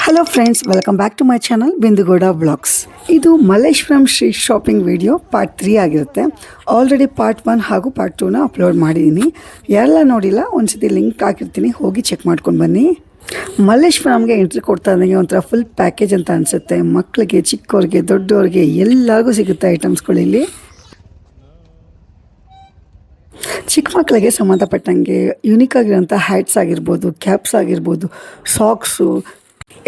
Hello friends, welcome back to my channel Bindugowda blogs. ಇದು Malleshwaram street shopping video part 3 ಆಗಿರುತ್ತೆ. Already part 1 ಹಾಗೂ part 2ನ upload ಮಾಡಿದ್ದೀನಿ. ಯಾರೆಲ್ಲ ನೋಡಿಲ್ಲ ಒಂದ್ಸತಿ ಲಿಂಕ್ ಹಾಕಿರ್ತೀನಿ, ಹೋಗಿ ಚೆಕ್ ಮಾಡ್ಕೊಂಡು ಬನ್ನಿ. ಮಲ್ಲೇಶ್ವರಂಗೆ ಎಂಟ್ರಿ ಕೊಡ್ತಾ ಇದ್ದಂಗೆ ಒಂಥರ ಫುಲ್ ಪ್ಯಾಕೇಜ್ ಅಂತ ಅನಿಸುತ್ತೆ. ಮಕ್ಕಳಿಗೆ, ಚಿಕ್ಕವ್ರಿಗೆ, ದೊಡ್ಡವ್ರಿಗೆ ಎಲ್ಲರಿಗೂ ಸಿಗುತ್ತೆ ಐಟಮ್ಸ್ಗಳಿಲ್ಲಿ. ಚಿಕ್ಕ ಮಕ್ಕಳಿಗೆ ಸಂಬಂಧಪಟ್ಟಂಗೆ ಯುನಿಕ್ ಆಗಿರೋಂಥ ಹ್ಯಾಟ್ಸ್ ಆಗಿರ್ಬೋದು, ಕ್ಯಾಪ್ಸ್ ಆಗಿರ್ಬೋದು, ಸಾಕ್ಸು,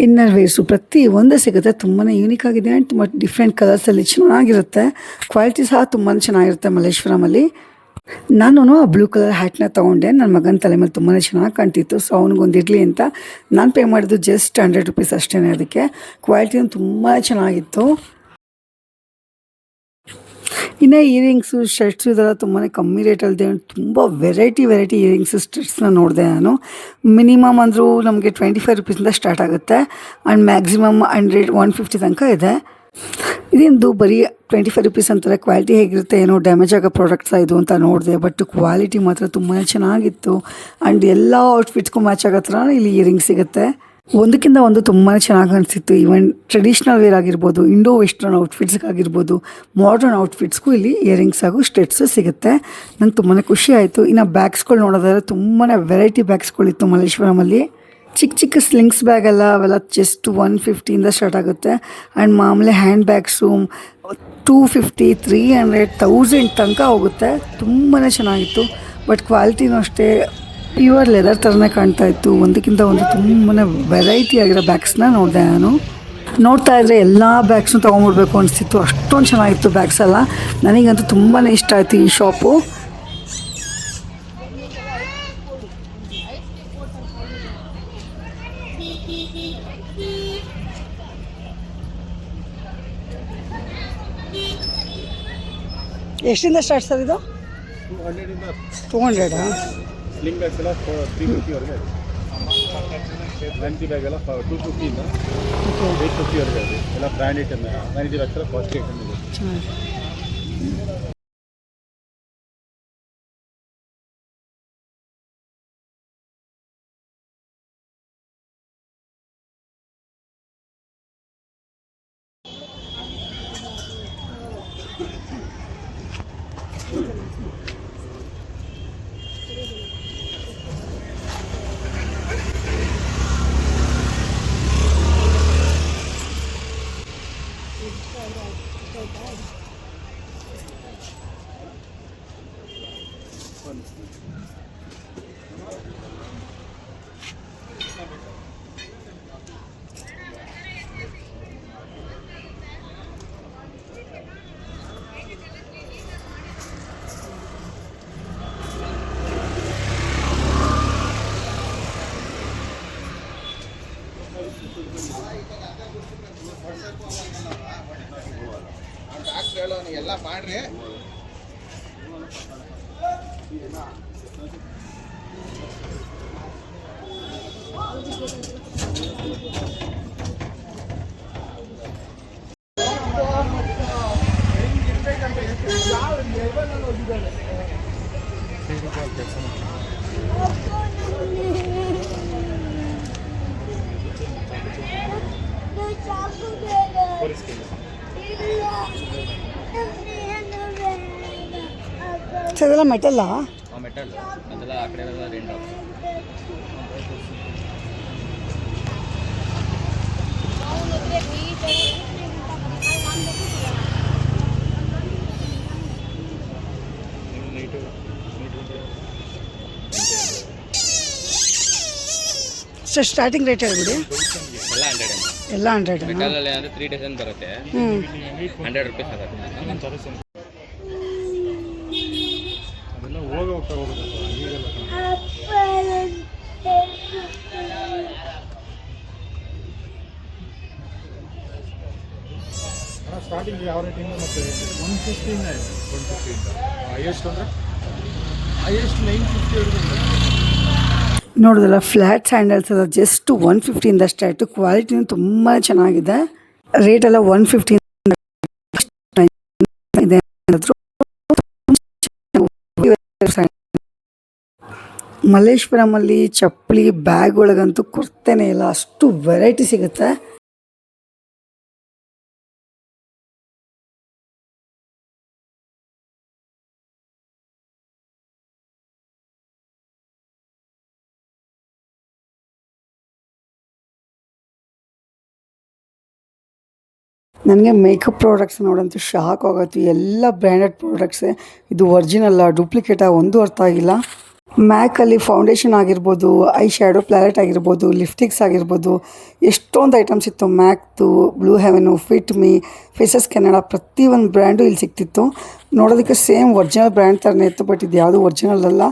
ಇನ್ನರ್ ವೇರ್ಸು ಪ್ರತಿ ಒಂದೇ ಸಿಗುತ್ತೆ. ತುಂಬಾ ಯೂನಿಕ್ ಆಗಿದೆ ಆ್ಯಂಡ್ ತುಂಬ ಡಿಫ್ರೆಂಟ್ ಕಲರ್ಸಲ್ಲಿ ಚೆನ್ನಾಗಿರುತ್ತೆ. ಕ್ವಾಲಿಟಿ ಸಹ ತುಂಬ ಚೆನ್ನಾಗಿರುತ್ತೆ ಮಲ್ಲೇಶ್ವರಮಲ್ಲಿ. ನಾನು ಆ ಬ್ಲೂ ಕಲರ್ ಹ್ಯಾಟ್ನ ತೊಗೊಂಡೆ. ನನ್ನ ಮಗನ ತಲೆ ಮೇಲೆ ತುಂಬಾ ಚೆನ್ನಾಗಿ ಕಾಣ್ತಿತ್ತು. ಸೊ ಅವ್ನಿಗೊಂದಿರಲಿ ಅಂತ ನಾನು ಪೇ ಮಾಡಿದ್ದು ಜಸ್ಟ್ 100 ರೂಪೀಸ್ ಅಷ್ಟೇ. ಅದಕ್ಕೆ ಕ್ವಾಲಿಟಿನೂ ತುಂಬ ಚೆನ್ನಾಗಿತ್ತು. ಇನ್ನು ಇಯರಿಂಗ್ಸು, ಶರ್ಟ್ಸು ಇದೆಲ್ಲ ತುಂಬಾ ಕಮ್ಮಿ ರೇಟಲ್ಲಿದೆ. ತುಂಬ ವೆರೈಟಿ ಇಯರಿಂಗ್ಸು, ಸ್ಟಡ್ಸ್ನ ನೋಡಿದೆ ನಾನು. ಮಿನಿಮಮ್ ಅಂದರೂ ನಮಗೆ 25 ರೂಪೀಸಿಂದ ಸ್ಟಾರ್ಟ್ ಆಗುತ್ತೆ ಆ್ಯಂಡ್ ಮ್ಯಾಕ್ಸಿಮಮ್ 150 ತನಕ ಇದೆ. ಇದೇನು ಬರೀ 25 ರೂಪೀಸ್ ಅಂತಾರೆ. ಕ್ವಾಲಿಟಿ ಹೇಗಿರುತ್ತೆ ಏನೋ, ಡ್ಯಾಮೇಜ್ ಆಗೋ ಪ್ರಾಡಕ್ಟ್ಸ ಇದು ಅಂತ ನೋಡಿದೆ. ಬಟ್ ಕ್ವಾಲಿಟಿ ಮಾತ್ರ ತುಂಬಾ ಚೆನ್ನಾಗಿತ್ತು ಆ್ಯಂಡ್ ಎಲ್ಲ ಔಟ್ಫಿಟ್ಸ್ಗೂ ಮ್ಯಾಚ್ ಆಗೋ ಥರ ಇಲ್ಲಿ ಇಯರಿಂಗ್ಸ್ ಸಿಗುತ್ತೆ. ಒಂದಕ್ಕಿಂತ ಒಂದು ತುಂಬಾ ಚೆನ್ನಾಗಿ ಅನಿಸಿತ್ತು. ಈವನ್ ಟ್ರೆಡಿಷ್ನಲ್ ವೇರ್ ಆಗಿರ್ಬೋದು, ಇಂಡೋ ವೆಸ್ಟರ್ನ್ ಔಟ್ಫಿಟ್ಸ್ಗಾಗಿರ್ಬೋದು, ಮಾಡರ್ನ್ ಔಟ್ಫಿಟ್ಸ್ಗೂ ಇಲ್ಲಿ ಇಯರಿಂಗ್ಸ್ ಹಾಗೂ ಸ್ಟೆಟ್ಸು ಸಿಗುತ್ತೆ. ನಂಗೆ ತುಂಬಾ ಖುಷಿ ಆಯಿತು. ಇನ್ನು ಬ್ಯಾಗ್ಸ್ಗಳು ನೋಡೋದಾದ್ರೆ ತುಂಬಾ ವೆರೈಟಿ ಬ್ಯಾಗ್ಸ್ಗಳಿತ್ತು ಮಲ್ಲೇಶ್ವರಮಲ್ಲಿ. ಚಿಕ್ಕ ಸ್ಲಿಂಗ್ಸ್ ಬ್ಯಾಗೆಲ್ಲ ಅವೆಲ್ಲ ಜಸ್ಟ್ 150ಇಂದ ಸ್ಟಾರ್ಟ್ ಆಗುತ್ತೆ ಆ್ಯಂಡ್ ಮಾಮೂಲಿ ಹ್ಯಾಂಡ್ ಬ್ಯಾಗ್ಸು 250, 300, 1000 ತನಕ ಹೋಗುತ್ತೆ. ತುಂಬಾ ಚೆನ್ನಾಗಿತ್ತು. ಬಟ್ ಕ್ವಾಲಿಟಿನೂ ಅಷ್ಟೇ ಪ್ಯೂರ್ ಲೆದರ್ ಥರನೇ ಕಾಣ್ತಾ ಇತ್ತು. ಒಂದಕ್ಕಿಂತ ಒಂದು ತುಂಬಾ ವೆರೈಟಿ ಆಗಿರೋ ಬ್ಯಾಗ್ಸ್ನ ನೋಡಿದೆ ನಾನು. ನೋಡ್ತಾ ಇದ್ದರೆ ಎಲ್ಲ ಬ್ಯಾಗ್ಸ್ನು ತೊಗೊಂಡ್ಬಿಡ್ಬೇಕು ಅನಿಸ್ತಿತ್ತು, ಅಷ್ಟೊಂದು ಚೆನ್ನಾಗಿತ್ತು ಬ್ಯಾಗ್ಸ್ ಎಲ್ಲ. ನನಗಂತೂ ತುಂಬಾ ಇಷ್ಟ ಆಯಿತು ಈ ಶಾಪು. ಎಷ್ಟಿಂದ ಸ್ಟಾರ್ಟ್ ಸರ್ ಇದು? 200 ಸ್ಲಿಂಗ್ ಬ್ಯಾಗ್ಸ್ ಎಲ್ಲ 350 ವರೆಗೆ ಇದೆ. ಲ್ಯಾಂಟಿ ಬ್ಯಾಗ್ ಎಲ್ಲ 250 ಇಂದ 850 ವರೆಗೆ ಇದೆ. ಎಲ್ಲ ಬ್ರ್ಯಾಂಡ್ ಐಟಮ್. ಲ್ಯಾಂಟಿ ಬ್ಯಾಗ್ಸ್ ಎಲ್ಲ ಕಾಸ್ಟ್ಲಿ ಐಟಮ್ ಇದೆ. ಎಲ್ಲ ಮಾಡ್ರಿ. ಇದೆಲ್ಲ ಮೆಟಲ್ಲ? ಮೆಟಲ್ ಅದೆಲ್ಲ ಆ ಕಡೆ ಎಲ್ಲ ರೆಂಟ್ ಆಗುತ್ತೆ. ಸರ್ ಸ್ಟಾರ್ಟಿಂಗ್ ರೇಟ್ ಹೇಳ್ಬಿಡಿ. ಎಲ್ಲ 100 ಎಲ್ಲ 100 ಮೆಟಲಲ್ಲಿ ಅಂದರೆ 3 ಡಜನ್ ಬರುತ್ತೆ. 100 ರೂಪೀಸ್ ಆಗುತ್ತೆ. ಸ್ಟಾರ್ಟಿಂಗ್ ಯಾವ ರೇಟಿಂದ ಮತ್ತೆ 150 ಇಂದ 150 ಇಂದ ಹೈಯೆಸ್ಟ್ ಅಂದರೆ ಹೈಯೆಸ್ಟ್ 950 ನೋಡಿದ್ರಲ್ಲ, ಫ್ಲ್ಯಾಟ್ ಸ್ಯಾಂಡಲ್ಸ್ ಎಲ್ಲ ಜಸ್ಟ್ 150ಇಂದ ಸ್ಟಾರ್ಟು. ಕ್ವಾಲಿಟಿನೂ ತುಂಬ ಚೆನ್ನಾಗಿದೆ. ರೇಟೆಲ್ಲ 150 ಇದೆ. ಮಲ್ಲೇಶ್ವರಮಲ್ಲಿ ಚಪ್ಪಲಿ ಬ್ಯಾಗ್ ಒಳಗಂತೂ ಕೊರತೆನೇ ಇಲ್ಲ, ಅಷ್ಟು ವೆರೈಟಿ ಸಿಗುತ್ತೆ. ನನಗೆ ಮೇಕಪ್ ಪ್ರಾಡಕ್ಟ್ಸ್ ನೋಡಂತೂ ಶಾಕ್ ಆಗೋಯ್ತು. ಎಲ್ಲ ಬ್ರ್ಯಾಂಡೆಡ್ ಪ್ರಾಡಕ್ಟ್ಸೇ. ಇದು ಒರಿಜಿನಲ್ಲ ಡೂಪ್ಲಿಕೇಟಾ ಒಂದು ಅರ್ಥ ಆಗಿಲ್ಲ. ಮ್ಯಾಕಲ್ಲಿ ಫೌಂಡೇಶನ್ ಆಗಿರ್ಬೋದು, ಐ ಶ್ಯಾಡೋ ಪ್ಯಾಲೆಟ್ ಆಗಿರ್ಬೋದು, ಲಿಪ್ಸ್ಟಿಕ್ಸ್ ಆಗಿರ್ಬೋದು, ಎಷ್ಟೊಂದು ಐಟಮ್ಸ್ ಇತ್ತು. ಮ್ಯಾಕ್ದು, Blue Heaven, Fit Me, Faces Canada, ಪ್ರತಿಯೊಂದು ಬ್ರ್ಯಾಂಡು ಇಲ್ಲಿ ಸಿಕ್ತಿತ್ತು. ನೋಡೋದಕ್ಕೆ ಸೇಮ್ ಒರಿಜಿನಲ್ ಬ್ರ್ಯಾಂಡ್ ಥರನೇ ಇತ್ತು, ಬಟ್ ಇದು ಯಾವುದು ಒರಿಜಿನಲ್ ಅಲ್ಲ.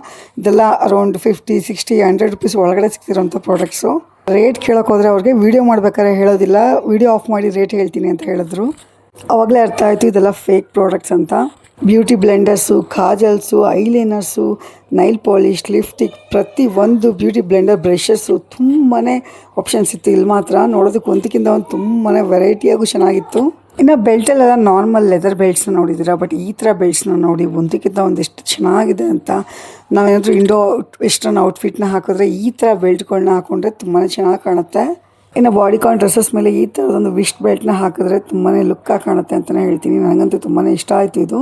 ಇದೆಲ್ಲ ಅರೌಂಡ್ 50, 60, 100 ರುಪೀಸ್ ಒಳಗಡೆ ಸಿಗ್ತಿರೋಂಥ ಪ್ರಾಡಕ್ಟ್ಸು. ರೇಟ್ ಕೇಳೋಕೆ ಹೋದರೆ ಅವ್ರಿಗೆ ವೀಡಿಯೋ ಮಾಡ್ಬೇಕಾದ್ರೆ ಹೇಳೋದಿಲ್ಲ, ವೀಡಿಯೋ ಆಫ್ ಮಾಡಿ ರೇಟ್ ಹೇಳ್ತೀನಿ ಅಂತ ಹೇಳಿದ್ರು. ಆವಾಗಲೇ ಅರ್ಥ ಆಯಿತು ಇದೆಲ್ಲ ಫೇಕ್ ಪ್ರಾಡಕ್ಟ್ಸ್ ಅಂತ. ಬ್ಯೂಟಿ ಬ್ಲೆಂಡರ್ಸು, ಕಾಜಲ್ಸು, ಐಲೈನರ್ಸು, ನೈಲ್ ಪಾಲಿಶ್, ಲಿಪ್ಸ್ಟಿಕ್, ಪ್ರತಿಯೊಂದು ಬ್ಯೂಟಿ ಬ್ಲೆಂಡರ್, ಬ್ರಷಸ್ಸು, ತುಂಬಾ ಆಪ್ಷನ್ಸ್ ಇತ್ತು. ಇಲ್ಲಿ ಮಾತ್ರ ನೋಡೋದಕ್ಕೆ ಒಂದಕ್ಕಿಂತ ಒಂದು ತುಂಬಾ ವೆರೈಟಿಯಾಗೂ ಚೆನ್ನಾಗಿತ್ತು. ಇನ್ನು ಬೆಲ್ಟಲ್ಲೆಲ್ಲ ನಾರ್ಮಲ್ ಲೆದರ್ ಬೆಲ್ಟ್ಸ್ನ ನೋಡಿದ್ದೀರಾ, ಬಟ್ ಈ ಥರ ಬೆಲ್ಟ್ಸ್ನ ನೋಡಿ ಒಂದಕ್ಕಿಂತ ಒಂದಿಷ್ಟು ಚೆನ್ನಾಗಿದೆ ಅಂತ. ನಾವೇನಾದರೂ ಇಂಡೋ ವೆಸ್ಟರ್ನ್ ಔಟ್ಫಿಟ್ನ ಹಾಕಿದ್ರೆ ಈ ಥರ ಬೆಲ್ಟ್ಗಳನ್ನ ಹಾಕೊಂಡ್ರೆ ತುಂಬಾ ಚೆನ್ನಾಗಿ ಕಾಣುತ್ತೆ. ಇನ್ನು ಬಾಡಿಕಾನ್ ಡ್ರೆಸ್ಸಸ್ ಮೇಲೆ ಈ ಥರದೊಂದು ವಿಸ್ಟ್ ಬೆಲ್ಟ್ನ ಹಾಕಿದ್ರೆ ತುಂಬಾ ಲುಕ್ಕಾಗಿ ಕಾಣುತ್ತೆ ಅಂತಲೇ ಹೇಳ್ತೀನಿ. ನನಗಂತೂ ತುಂಬಾ ಇಷ್ಟ ಆಯಿತು ಇದು.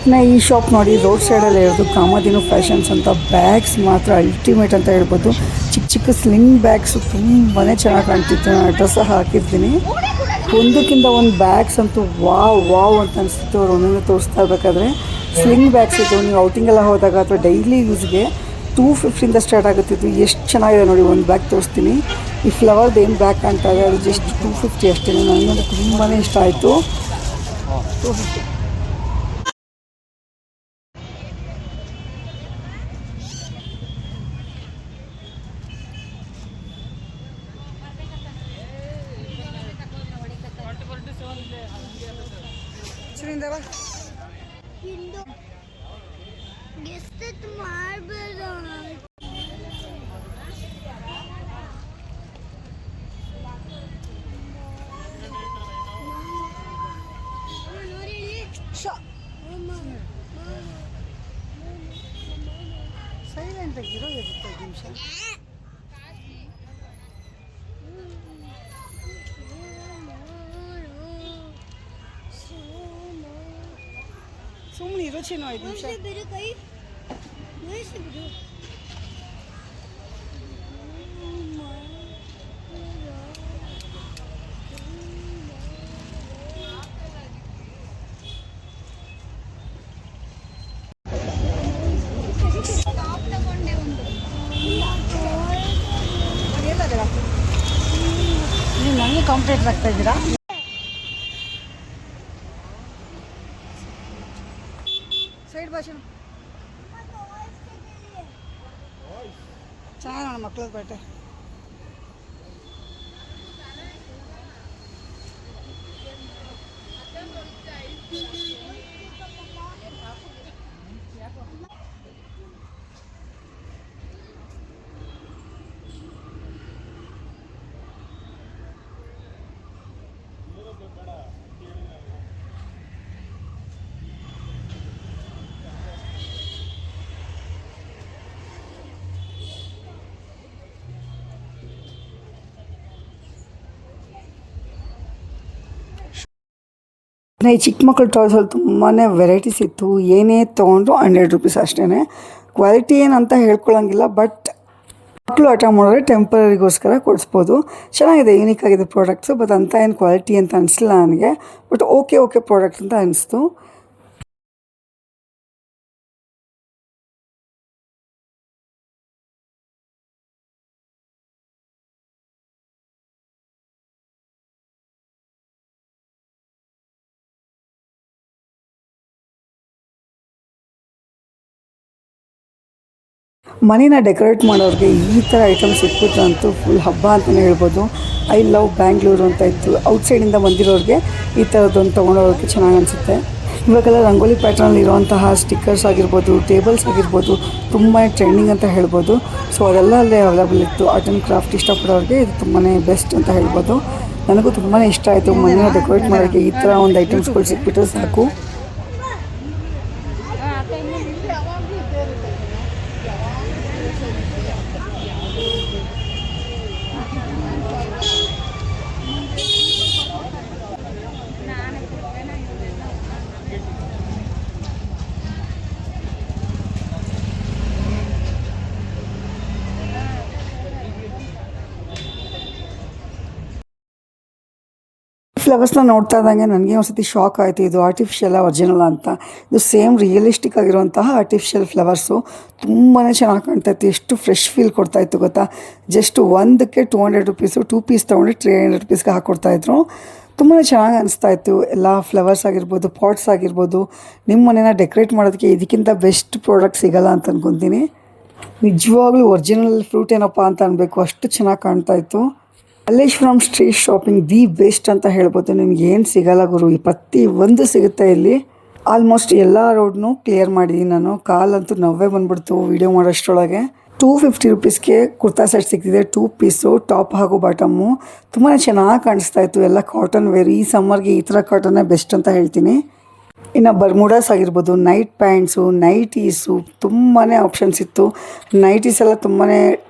ಇನ್ನು ಈ ಶಾಪ್ ನೋಡಿ, ರೋಡ್ ಸೈಡಲ್ಲಿ ಇರೋದು ಕಾಮಧೇನು ಫ್ಯಾಷನ್ಸ್ ಅಂತ. ಬ್ಯಾಗ್ಸ್ ಮಾತ್ರ ಅಲ್ಟಿಮೇಟ್ ಅಂತ ಹೇಳ್ಬೋದು. ಚಿಕ್ಕ ಚಿಕ್ಕ ಸ್ಲಿಂಗ್ ಬ್ಯಾಗ್ಸು ತುಂಬಾ ಚೆನ್ನಾಗಿ ಕಾಣ್ತಿತ್ತು. ನಾನು ಅಡ್ರೆಸ್ ಹಾಕಿರ್ತೀನಿ. ಒಂದಕ್ಕಿಂತ ಒಂದು ಬ್ಯಾಗ್ಸ್ ಅಂತೂ ವಾವ್ ಅಂತ ಅನಿಸ್ತಿತ್ತು. ಅವ್ರು ಒಂದೊಂದು ತೋರಿಸ್ತಾ ಇರಬೇಕಾದ್ರೆ ಸ್ಲಿಂಗ್ ಬ್ಯಾಗ್ಸ್ ಇತ್ತು. ನೀವು ಔಟಿಂಗೆಲ್ಲ ಹೋದಾಗ ಅಥವಾ ಡೈಲಿ ಯೂಸ್ಗೆ 250 ಸ್ಟಾರ್ಟ್ ಆಗುತ್ತಿತ್ತು. ಎಷ್ಟು ಚೆನ್ನಾಗಿದೆ ನೋಡಿ. ಒಂದು ಬ್ಯಾಗ್ ತೋರಿಸ್ತೀನಿ. ಈ ಫ್ಲವರ್ದು ಏನು ಬ್ಯಾಗ್ ಕಾಣ್ತಾ ಇದೆ ಅದು ಜಸ್ಟ್ 250 ಅಷ್ಟೇ. ನನಗಂತೂ ತುಂಬಾ ಇಷ್ಟ ಆಯಿತು. 250. ಸೈಲೆಂಟ್ ಆಗಿರೋ ಇರುತ್ತೆ ನಿಮಿಷ. ಸುಮ್ಮನೆ ಇರೋ ಚಿನ್ನ 5 ನಿಮಿಷ. ನೀವು ನನಗೆ ಕಾಂಪಿಟೇಟರ್ ಆಗ್ತಾ ಇದ್ದೀರಾ? ಸೈಡ್ ಭಾಷೆ ಚೆನ್ನಾಗಿ ನೋಡ ಮಕ್ಕಳದ್ದು ಬಟ್ಟೆ. ಈ ಚಿಕ್ಕ ಮಕ್ಕಳು ಟಾಯ್ಸಲ್ಲಿ ತುಂಬಾ ವೆರೈಟೀಸ್ ಇತ್ತು. ಏನೇ ತೊಗೊಂಡ್ರು 100 ರುಪೀಸ್ ಅಷ್ಟೇ. ಕ್ವಾಲಿಟಿ ಏನಂತ ಹೇಳ್ಕೊಳ್ಳೋಂಗಿಲ್ಲ, ಬಟ್ ಮಕ್ಕಳು ಆಟ ಮಾಡಿದ್ರೆ ಟೆಂಪರರಿಗೋಸ್ಕರ ಕೊಡಿಸ್ಬೋದು. ಚೆನ್ನಾಗಿದೆ, ಯೂನಿಕ್ ಆಗಿದೆ ಪ್ರಾಡಕ್ಟ್ಸು. ಬಟ್ ಅಂತ ಏನು ಕ್ವಾಲಿಟಿ ಅಂತ ಅನಿಸಲಿಲ್ಲ ನನಗೆ. ಬಟ್ ಓಕೆ ಪ್ರಾಡಕ್ಟ್ ಅಂತ ಅನಿಸ್ತು. ಮನೇನ ಡೆಕೋರೇಟ್ ಮಾಡೋರಿಗೆ ಈ ಥರ ಐಟಮ್ಸ್ ಸಿಕ್ಬಿಟ್ರೆ ಅಂತೂ ಫುಲ್ ಹಬ್ಬ ಅಂತಲೇ ಹೇಳ್ಬೋದು. ಐ ಲವ್ ಬ್ಯಾಂಗ್ಳೂರು ಅಂತ ಇತ್ತು. ಔಟ್ಸೈಡಿಂದ ಬಂದಿರೋರಿಗೆ ಈ ಥರದ್ದೊಂದು ತೊಗೊಂಡೋಗೋಕ್ಕೆ ಚೆನ್ನಾಗಿ ಅನಿಸುತ್ತೆ. ಇವಾಗೆಲ್ಲ ರಂಗೋಲಿ ಪ್ಯಾಟ್ರನಲ್ಲಿ ಇರುವಂತಹ ಸ್ಟಿಕ್ಕರ್ಸ್ ಆಗಿರ್ಬೋದು, ಟೇಬಲ್ಸ್ ಆಗಿರ್ಬೋದು, ತುಂಬಾ ಟ್ರೆಂಡಿಂಗ್ ಅಂತ ಹೇಳ್ಬೋದು. ಸೊ ಅದೆಲ್ಲ ಅಲ್ಲೇ ಅವೈಲೇಬಲ್ ಇತ್ತು. ಆರ್ಟ್ ಆ್ಯಂಡ್ ಕ್ರಾಫ್ಟ್ ಇಷ್ಟಪಡೋರಿಗೆ ಇದು ತುಂಬಾ ಬೆಸ್ಟ್ ಅಂತ ಹೇಳ್ಬೋದು. ನನಗೂ ತುಂಬಾ ಇಷ್ಟ ಆಯಿತು. ಮನೇನ ಡೆಕೋರೇಟ್ ಮಾಡೋಕ್ಕೆ ಈ ಥರ ಒಂದು ಐಟಮ್ಸ್ಗಳು ಸಿಕ್ಬಿಟ್ರೆ ಸಾಕು. ಫ್ಲವರ್ಸ್ನ ನೋಡ್ತಾ ಇದ್ದಂಗೆ ನನಗೆ ಒಂದ್ಸತಿ ಶಾಕ್ ಆಯಿತು, ಇದು ಆರ್ಟಿಫಿಷಿಯಲ್ ಒರಿಜಿನಲ್ ಅಂತ. ಇದು ಸೇಮ್ ರಿಯಲಿಸ್ಟಿಕ್ ಆಗಿರುವಂತಹ ಆರ್ಟಿಫಿಷಿಯಲ್ ಫ್ಲವರ್ಸು. ತುಂಬಾ ಚೆನ್ನಾಗಿ ಕಾಣ್ತಾಯಿತ್ತು, ಎಷ್ಟು ಫ್ರೆಶ್ ಫೀಲ್ ಕೊಡ್ತಾಯಿತ್ತು ಗೊತ್ತಾ. ಜಸ್ಟ್ ಒಂದಕ್ಕೆ 200 ರುಪೀಸು, 2 ಪೀಸ್ ತೊಗೊಂಡು 300 ರುಪೀಸ್ಗೆ ಹಾಕ್ಕೊಡ್ತಾಯಿದ್ರು. ತುಂಬಾ ಚೆನ್ನಾಗಿ ಅನಿಸ್ತಾ ಇತ್ತು. ಎಲ್ಲ ಫ್ಲವರ್ಸ್ ಆಗಿರ್ಬೋದು, ಪಾಟ್ಸ್ ಆಗಿರ್ಬೋದು, ನಿಮ್ಮ ಮನೇನ ಡೆಕೋರೇಟ್ ಮಾಡೋದಕ್ಕೆ ಇದಕ್ಕಿಂತ ಬೆಸ್ಟ್ ಪ್ರಾಡಕ್ಟ್ ಸಿಗೋಲ್ಲ ಅಂತ ಅಂದ್ಕೊತೀನಿ. ನಿಜವಾಗ್ಲೂ ಒರಿಜಿನಲ್ ಫ್ರೂಟ್ ಏನಪ್ಪ ಅಂತ ಅನ್ಬೇಕು, ಅಷ್ಟು ಚೆನ್ನಾಗಿ ಕಾಣ್ತಾಯಿತ್ತು. Malleshwaram street shopping the best ಅಂತ ಹೇಳ್ಬೋದು. ನಿಮ್ಗೆ ಏನು ಸಿಗಲ್ಲ ಗುರು, ಈ ಪ್ರತಿ ಒಂದು ಸಿಗುತ್ತೆ ಇಲ್ಲಿ. ಆಲ್ಮೋಸ್ಟ್ ಎಲ್ಲ ರೋಡ್ನು ಕ್ಲಿಯರ್ ಮಾಡಿದ್ದೀನಿ ನಾನು. ಕಾಲಂತೂ ನೋವೇ ಬಂದ್ಬಿಡ್ತು ವೀಡಿಯೋ ಮಾಡೋಷ್ಟರೊಳಗೆ. 250 ರುಪೀಸ್ಗೆ ಕುರ್ತಾ ಸೆಟ್ ಸಿಗ್ತಿದೆ, 2 ಪೀಸು, ಟಾಪ್ ಹಾಗೂ ಬಾಟಮ್ಮು. ತುಂಬಾ ಚೆನ್ನಾಗಿ ಕಾಣಿಸ್ತಾ ಇತ್ತು. ಎಲ್ಲ ಕಾಟನ್ ವೇರ್, ಈ ಸಮ್ಮರ್ಗೆ ಈ ಥರ ಕಾಟನ್ನೇ ಬೆಸ್ಟ್ ಅಂತ ಹೇಳ್ತೀನಿ. ಇನ್ನು ಬರ್ಮುಡಾಸ್ ಆಗಿರ್ಬೋದು, ನೈಟ್ ಪ್ಯಾಂಟ್ಸು, ನೈಟೀಸು, ತುಂಬಾ ಆಪ್ಷನ್ಸ್ ಇತ್ತು. ನೈಟೀಸ್ ಎಲ್ಲ ತುಂಬಾ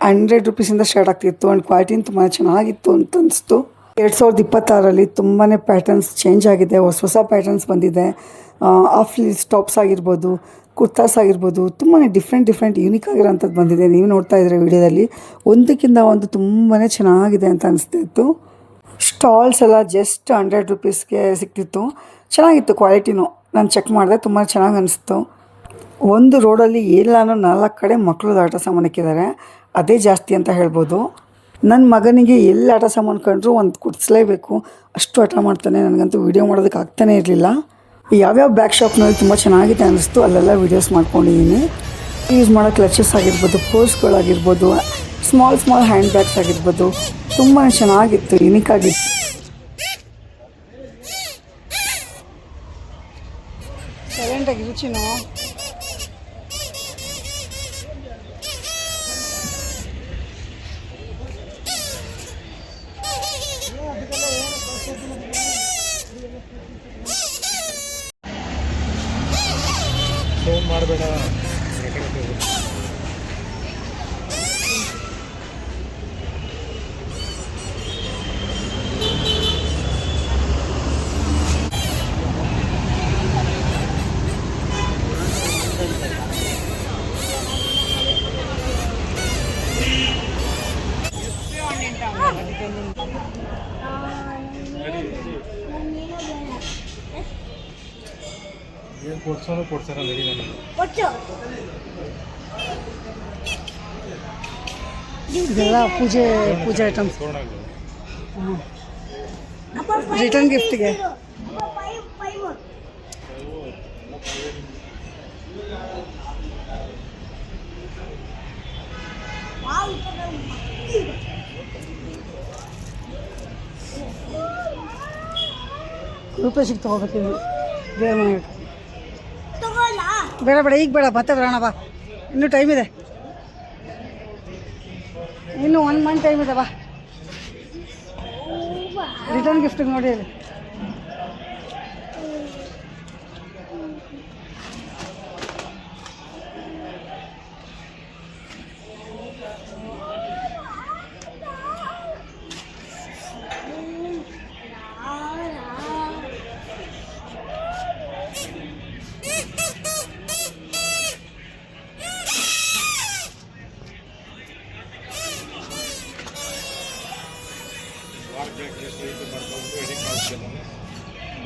100 ರುಪೀಸಿಂದ ಸ್ಟಾರ್ಟ್ ಆಗ್ತಿತ್ತು. ಆ್ಯಂಡ್ ಕ್ವಾಲಿಟಿನ ತುಂಬಾ ಚೆನ್ನಾಗಿತ್ತು ಅಂತ ಅನಿಸ್ತು. 2026ರಲ್ಲಿ ತುಂಬಾ ಪ್ಯಾಟರ್ನ್ಸ್ ಚೇಂಜ್ ಆಗಿದೆ, ಹೊಸ ಪ್ಯಾಟರ್ನ್ಸ್ ಬಂದಿದೆ. ಆಫ್ ಸ್ಲೀವ್ಸ್ ಟಾಪ್ಸ್ ಆಗಿರ್ಬೋದು, ಕುರ್ತಾಸ್ ಆಗಿರ್ಬೋದು, ತುಂಬಾ ಡಿಫ್ರೆಂಟ್ ಯೂನಿಕ್ ಆಗಿರೋಂಥದ್ದು ಬಂದಿದೆ. ನೀವು ನೋಡ್ತಾ ಇದ್ದೀರ ವೀಡಿಯೋದಲ್ಲಿ, ಒಂದಕ್ಕಿಂತ ಒಂದು ತುಂಬಾ ಚೆನ್ನಾಗಿದೆ ಅಂತ ಅನಿಸ್ತಾ ಇತ್ತು. ಸ್ಟಾಲ್ಸ್ ಎಲ್ಲ ಜಸ್ಟ್ 100 ರುಪೀಸ್ಗೆ ಸಿಗ್ತಿತ್ತು. ಚೆನ್ನಾಗಿತ್ತು ಕ್ವಾಲಿಟಿನೂ. ನಾನು ಚೆಕ್ ಮಾಡಿದೆ, ತುಂಬ ಚೆನ್ನಾಗಿ ಅನಿಸ್ತು. ಒಂದು ರೋಡಲ್ಲಿ ಎಲ್ಲಾನು 4 ಕಡೆ ಮಕ್ಕಳದ್ದು ಆಟ ಸಾಮಾನು ಇಕ್ಕಿದ್ದಾರೆ, ಅದೇ ಜಾಸ್ತಿ ಅಂತ ಹೇಳ್ಬೋದು. ನನ್ನ ಮಗನಿಗೆ ಎಲ್ಲಿ ಆಟ ಸಾಮಾನು ಕಂಡ್ರೂ ಒಂದು ಕೊಡಿಸ್ಲೇಬೇಕು, ಅಷ್ಟು ಆಟ ಮಾಡ್ತಾನೆ. ನನಗಂತೂ ವೀಡಿಯೋ ಮಾಡೋದಕ್ಕೆ ಆಗ್ತಾನೇ ಇರಲಿಲ್ಲ. ಯಾವ್ಯಾವ ಬ್ಯಾಗ್ ಶಾಪ್ನಲ್ಲಿ ತುಂಬ ಚೆನ್ನಾಗಿದೆ ಅನ್ನಿಸ್ತು, ಅಲ್ಲೆಲ್ಲ ವೀಡಿಯೋಸ್ ಮಾಡ್ಕೊಂಡಿದ್ದೀನಿ. ಯೂಸ್ ಮಾಡೋ ಕ್ಲಚಸ್ ಆಗಿರ್ಬೋದು, ಪರ್ಸ್ಗಳಾಗಿರ್ಬೋದು, ಸ್ಮಾಲ್ ಹ್ಯಾಂಡ್ ಬ್ಯಾಗ್ಸ್ ಆಗಿರ್ಬೋದು, ತುಂಬಾ ಚೆನ್ನಾಗಿತ್ತು, ಯುನಿಕ್ ಆಗಿತ್ತು. ಸೈಲೆಂಟಾಗಿ ರುಚಿನೋ ಮಾಡಬೇಡ. ಏನು ಕೊಡ್ಸಾರ ನಡಿ ನನಗೆ. ಇದೆಲ್ಲ ಪೂಜೆ ಐಟಮ್ಸ್, ರಿಟರ್ನ್ ಗಿಫ್ಟ್ಗೆ. ರೂಪಾಯಿಗೆ ತೊಗೋಬೇಕಿದ್ದು ದೇವ್ರ ಮನೆಗೆ. ಬೇಡ ಈಗ ಬೇಡ, ಮತ್ತೆ ಬರೋಣ ಬಾ, ಇನ್ನೂ ಟೈಮ್ ಇದೆ, ಇನ್ನೂ 1 ಮಂತ್ ಟೈಮ್ ಇದೆ ಬಾ. ರಿಟರ್ನ್ ಗಿಫ್ಟಿಗೆ ನೋಡಿ ಅಲ್ಲಿ.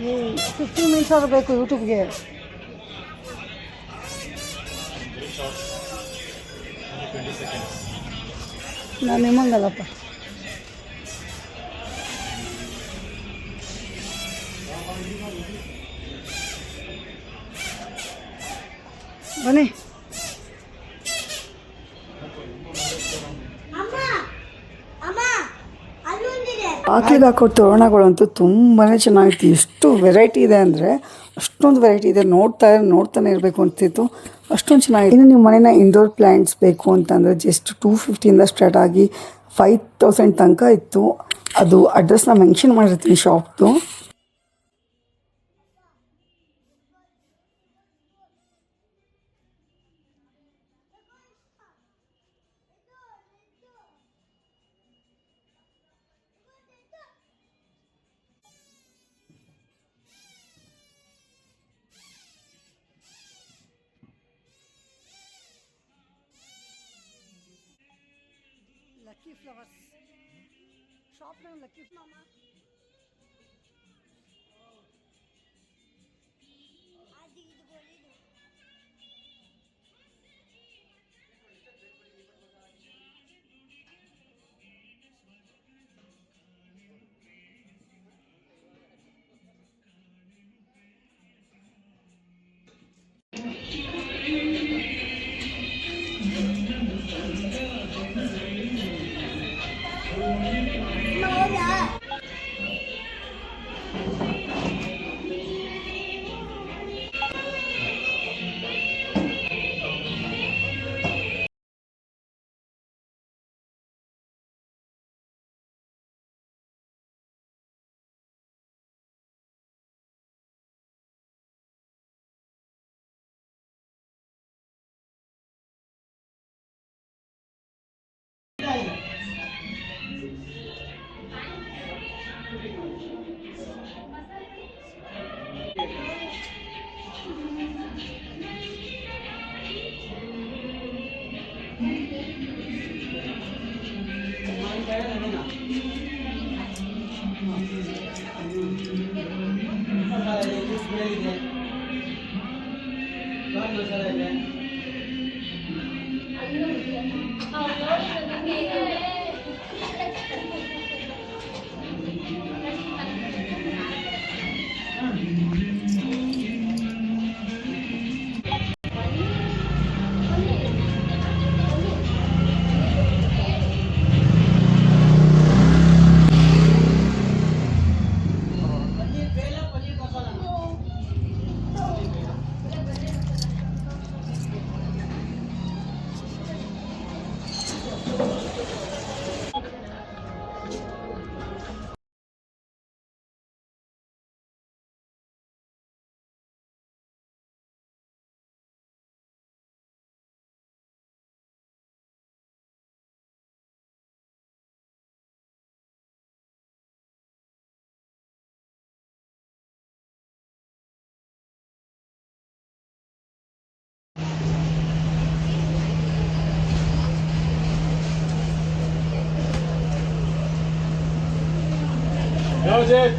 ಈ 15 ಮಿನಿಟ್ಸ್ ಆದರೂ ಬೇಕು ಯೂಟ್ಯೂಬ್ಗೆ. ನಾನು ನಿಮ್ಮಂಗಲ್ಲಪ್ಪ. ಬನ್ನಿ. ಬಾಗಿಲಿಗೆ ಹಾಕೋ ತೋರಣಗಳಂತೂ ತುಂಬಾ ಚೆನ್ನಾಗಿತ್ತು. ಎಷ್ಟು ವೆರೈಟಿ ಇದೆ ಅಂದರೆ ಅಷ್ಟೊಂದು ವೆರೈಟಿ ಇದೆ, ನೋಡ್ತಾನೆ ಇರಬೇಕು ಅಂತಿತ್ತು, ಅಷ್ಟೊಂದು ಚೆನ್ನಾಗಿದೆ. ಇನ್ನು ನಿಮ್ಮ ಮನೇನ ಇಂಡೋರ್ ಪ್ಲ್ಯಾಂಟ್ಸ್ ಬೇಕು ಅಂತಂದರೆ ಜಸ್ಟ್ 250ಇಂದ ಸ್ಟಾರ್ಟ್ ಆಗಿ 5000 ತನಕ ಇತ್ತು. ಅದು ಅಡ್ರೆಸ್ನ ಮೆನ್ಷನ್ ಮಾಡಿರ್ತೀನಿ ಶಾಪ್ದು. Lucky flowers shop name lucky. Project.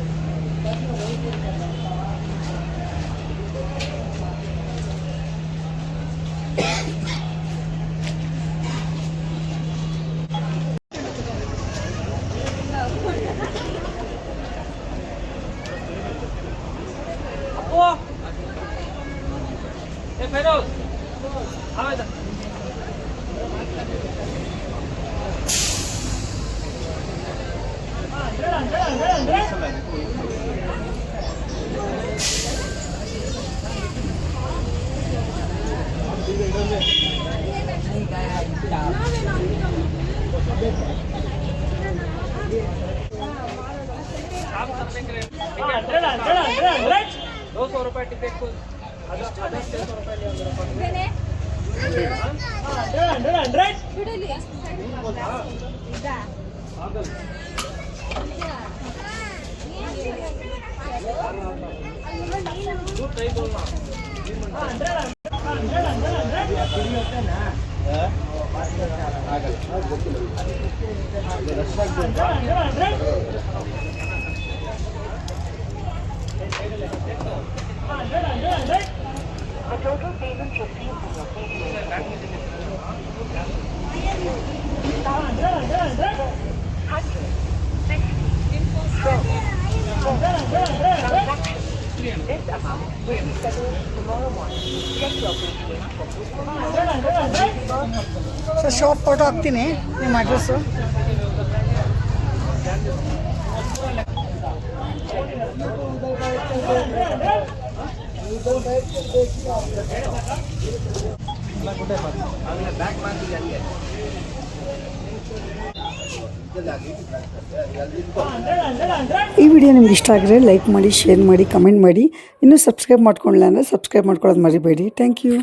Sir shop photo ಹಾಕ್ತೀನಿ ನಿಮ್ಮ ಅಡ್ರೆಸ್ಸು. ಈ ವಿಡಿಯೋ ನಿಮ್ಗೆ ಇಷ್ಟ ಆಗಿದ್ರೆ ಲೈಕ್ ಮಾಡಿ, ಶೇರ್ ಮಾಡಿ, ಕಮೆಂಟ್ ಮಾಡಿ. ಇನ್ನೂ ಸಬ್ಸ್ಕ್ರೈಬ್ ಮಾಡ್ಕೊಳ್ಳಿಲ್ಲ ಅಂದರೆ ಸಬ್ಸ್ಕ್ರೈಬ್ ಮಾಡ್ಕೊಳ್ಳೋದು ಮರಿಬೇಡಿ. Thank you.